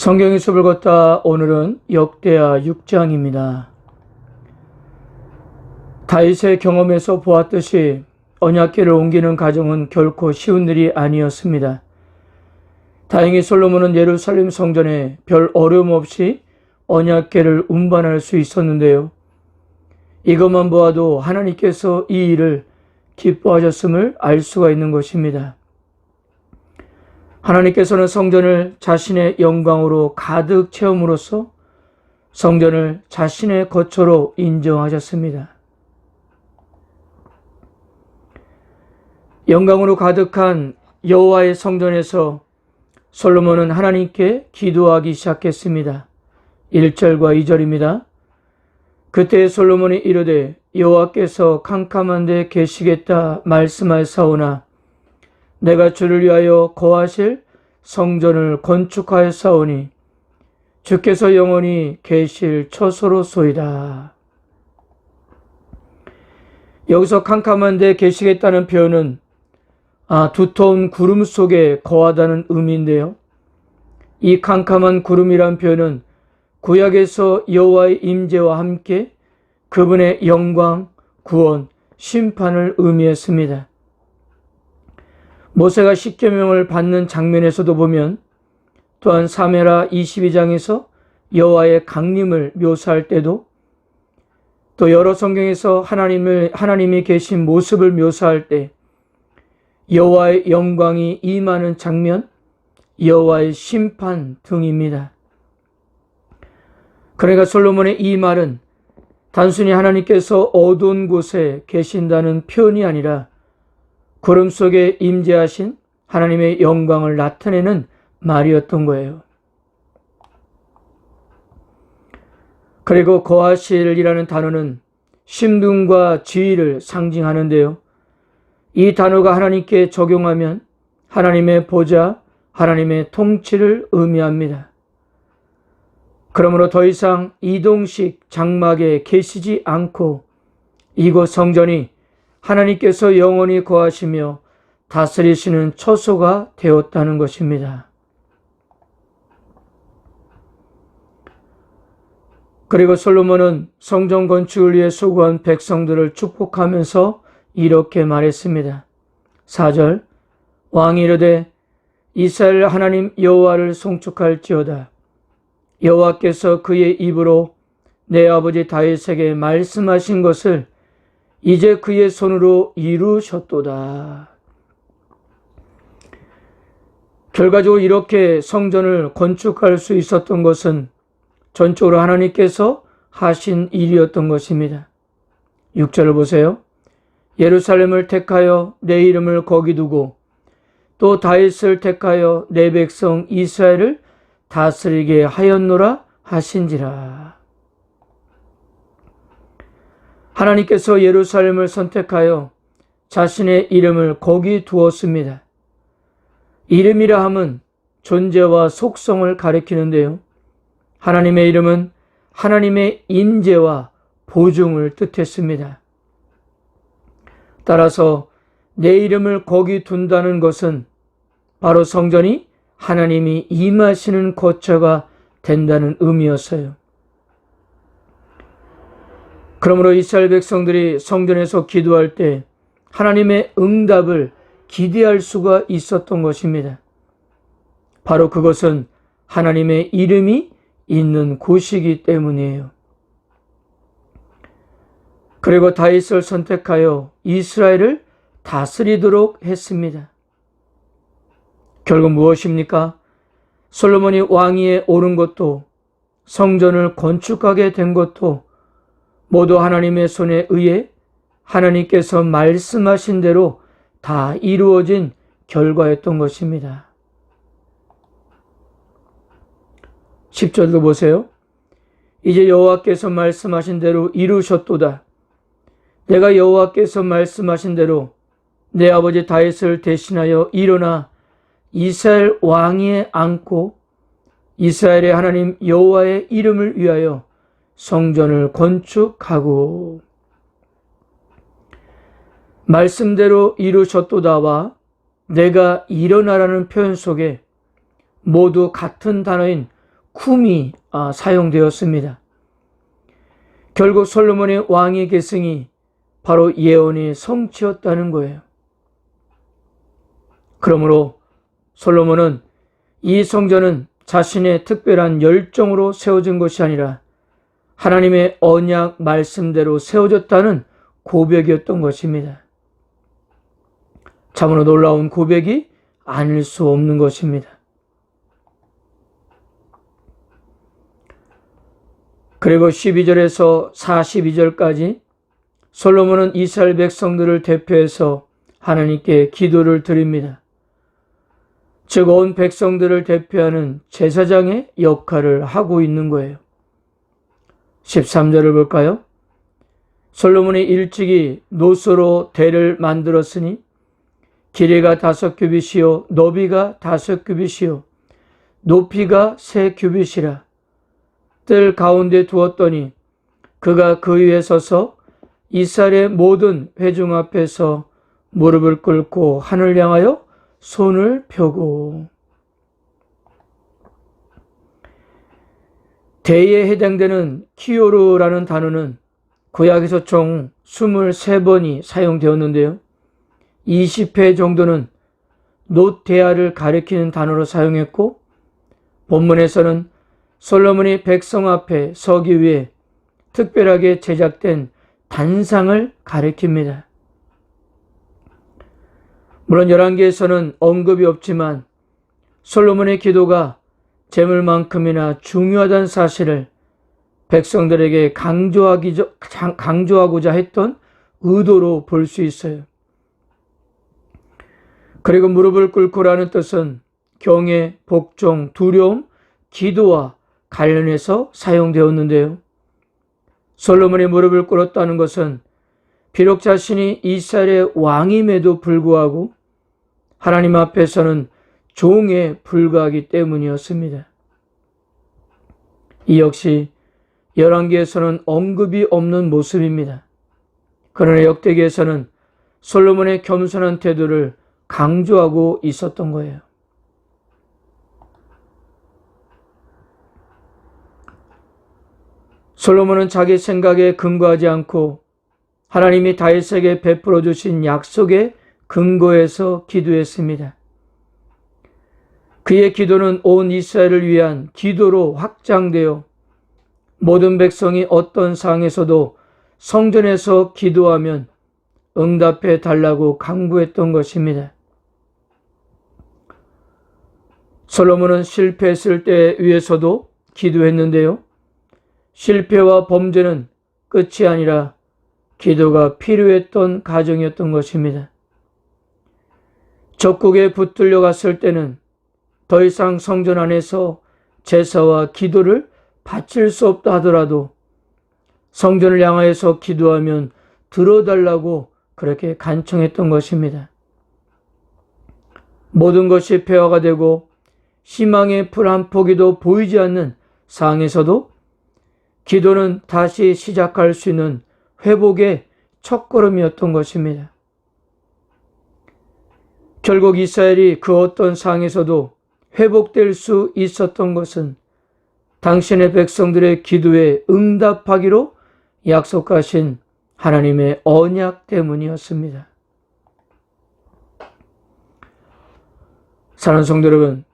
성경의 숲을 걷다. 오늘은 역대하 6장입니다. 다윗의 경험에서 보았듯이 언약궤를 옮기는 과정은 결코 쉬운 일이 아니었습니다. 다행히 솔로몬은 예루살렘 성전에 별 어려움 없이 언약궤를 운반할 수 있었는데요. 이것만 보아도 하나님께서 이 일을 기뻐하셨음을 알 수가 있는 것입니다. 하나님께서는 성전을 자신의 영광으로 가득 채움으로써 성전을 자신의 거처로 인정하셨습니다. 영광으로 가득한 여호와의 성전에서 솔로몬은 하나님께 기도하기 시작했습니다. 1절과 2절입니다. 그때 솔로몬이 이르되 여호와께서 캄캄한 데 계시겠다 말씀하였사오나 내가 주를 위하여 거하실 성전을 건축하였사오니 주께서 영원히 계실 처소로소이다. 여기서 캄캄한 데 계시겠다는 표현은 두터운 구름 속에 거하다는 의미인데요. 이 캄캄한 구름이란 표현은 구약에서 여호와의 임재와 함께 그분의 영광, 구원, 심판을 의미했습니다. 모세가 십계명을 받는 장면에서도 보면 또한 사무엘하 22장에서 여호와의 강림을 묘사할 때도 또 여러 성경에서 하나님이 계신 모습을 묘사할 때 여호와의 영광이 임하는 장면, 여호와의 심판 등입니다. 그러니까 솔로몬의 이 말은 단순히 하나님께서 어두운 곳에 계신다는 표현이 아니라 구름 속에 임재하신 하나님의 영광을 나타내는 말이었던 거예요. 그리고 거하실이라는 단어는 심등과 지위를 상징하는데요. 이 단어가 하나님께 적용하면 하나님의 보좌, 하나님의 통치를 의미합니다. 그러므로 더 이상 이동식 장막에 계시지 않고 이곳 성전이 하나님께서 영원히 거하시며 다스리시는 처소가 되었다는 것입니다. 그리고 솔로몬은 성전 건축을 위해 수고한 백성들을 축복하면서 이렇게 말했습니다. 4절 왕이 이르되 이스라엘 하나님 여호와를 송축할지어다. 여호와께서 그의 입으로 내 아버지 다윗에게 말씀하신 것을 이제 그의 손으로 이루셨도다. 결과적으로 이렇게 성전을 건축할 수 있었던 것은 전적으로 하나님께서 하신 일이었던 것입니다. 6절을 보세요. 예루살렘을 택하여 내 이름을 거기 두고 또 다윗을 택하여 내 백성 이스라엘을 다스리게 하였노라 하신지라. 하나님께서 예루살렘을 선택하여 자신의 이름을 거기 두었습니다. 이름이라 함은 존재와 속성을 가리키는데요. 하나님의 이름은 하나님의 임재와 보증을 뜻했습니다. 따라서 내 이름을 거기 둔다는 것은 바로 성전이 하나님이 임하시는 거처가 된다는 의미였어요. 그러므로 이스라엘 백성들이 성전에서 기도할 때 하나님의 응답을 기대할 수가 있었던 것입니다. 바로 그것은 하나님의 이름이 있는 곳이기 때문이에요. 그리고 다윗을 선택하여 이스라엘을 다스리도록 했습니다. 결국 무엇입니까? 솔로몬이 왕위에 오른 것도 성전을 건축하게 된 것도 모두 하나님의 손에 의해 하나님께서 말씀하신 대로 다 이루어진 결과였던 것입니다. 10절도 보세요. 이제 여호와께서 말씀하신 대로 이루셨도다. 내가 여호와께서 말씀하신 대로 내 아버지 다윗을 대신하여 일어나 이스라엘 왕위에 앉고 이스라엘의 하나님 여호와의 이름을 위하여 성전을 건축하고 말씀대로 이루셨도다와 내가 일어나라는 표현 속에 모두 같은 단어인 쿰이 사용되었습니다. 결국 솔로몬의 왕의 계승이 바로 예언의 성취였다는 거예요. 그러므로 솔로몬은 이 성전은 자신의 특별한 열정으로 세워진 것이 아니라 하나님의 언약 말씀대로 세워졌다는 고백이었던 것입니다. 참으로 놀라운 고백이 아닐 수 없는 것입니다. 그리고 12절에서 42절까지 솔로몬은 이스라엘 백성들을 대표해서 하나님께 기도를 드립니다. 즉 온 백성들을 대표하는 제사장의 역할을 하고 있는 거예요. 13절을 볼까요? 솔로몬이 일찍이 노소로 대를 만들었으니 길이가 5규빗이요 너비가 5규빗이요 높이가 3규빗이라. 뜰 가운데 두었더니 그가 그 위에 서서 이스라엘의 모든 회중 앞에서 무릎을 꿇고 하늘을 향하여 손을 펴고. 대에 해당되는 키오르라는 단어는 구약에서 총 23번이 사용되었는데요. 20회 정도는 노테아를 가리키는 단어로 사용했고, 본문에서는 솔로몬이 백성 앞에 서기 위해 특별하게 제작된 단상을 가리킵니다. 물론 열왕기에서는 언급이 없지만 솔로몬의 기도가 제물만큼이나 중요하다는 사실을 백성들에게 강조하고자 했던 의도로 볼 수 있어요. 그리고 무릎을 꿇고라는 뜻은 경외, 복종, 두려움, 기도와 관련해서 사용되었는데요. 솔로몬이 무릎을 꿇었다는 것은 비록 자신이 이스라엘의 왕임에도 불구하고 하나님 앞에서는 종에 불과하기 때문이었습니다. 이 역시 열왕기에서는 언급이 없는 모습입니다. 그러나 역대기에서는 솔로몬의 겸손한 태도를 강조하고 있었던 거예요. 솔로몬은 자기 생각에 근거하지 않고 하나님이 다윗에게 베풀어 주신 약속의 근거에서 기도했습니다. 그의 기도는 온 이스라엘을 위한 기도로 확장되어 모든 백성이 어떤 상황에서도 성전에서 기도하면 응답해 달라고 강구했던 것입니다. 솔로몬은 실패했을 때 위해서도 기도했는데요. 실패와 범죄는 끝이 아니라 기도가 필요했던 가정이었던 것입니다. 적국에 붙들려 갔을 때는 더 이상 성전 안에서 제사와 기도를 바칠 수 없다 하더라도 성전을 향하여서 기도하면 들어달라고 그렇게 간청했던 것입니다. 모든 것이 폐허가 되고 희망의 풀 한 포기도 보이지 않는 상황에서도 기도는 다시 시작할 수 있는 회복의 첫걸음이었던 것입니다. 결국 이스라엘이 그 어떤 상황에서도 회복될 수 있었던 것은 당신의 백성들의 기도에 응답하기로 약속하신 하나님의 언약 때문이었습니다. 사랑하는 성도 여러분,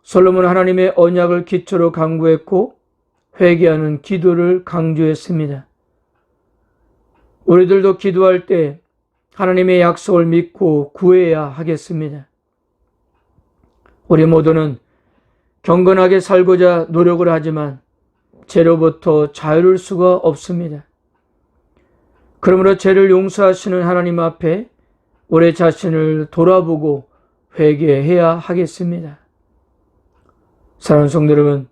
솔로몬은 하나님의 언약을 기초로 강구했고 회개하는 기도를 강조했습니다. 우리들도 기도할 때 하나님의 약속을 믿고 구해야 하겠습니다. 우리 모두는 경건하게 살고자 노력을 하지만 죄로부터 자유로울 수가 없습니다. 그러므로 죄를 용서하시는 하나님 앞에 우리 자신을 돌아보고 회개해야 하겠습니다. 사랑하는 성도 여러분,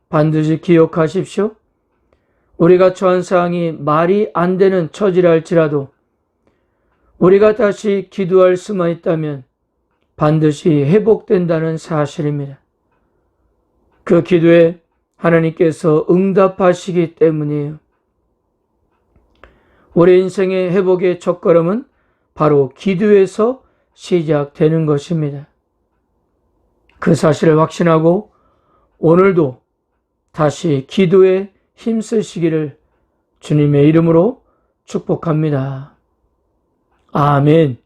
반드시 기억하십시오. 우리가 처한 상황이 말이 안 되는 처지라 할지라도 우리가 다시 기도할 수만 있다면 반드시 회복된다는 사실입니다. 그 기도에 하나님께서 응답하시기 때문이에요. 우리 인생의 회복의 첫걸음은 바로 기도에서 시작되는 것입니다. 그 사실을 확신하고 오늘도 다시 기도에 힘쓰시기를 주님의 이름으로 축복합니다. 아멘.